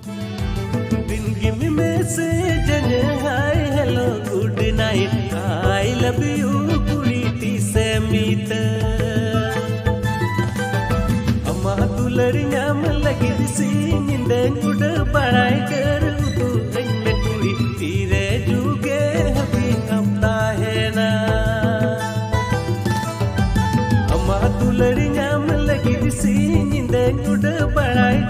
Then give me message and hi, hello, good night. I love you, puriti se meet. Amma dularinya lagi di sini dan udah barai kerutu kanya turi tire juga happy apta hai na. Amma dularinya lagi di sini dan udah barai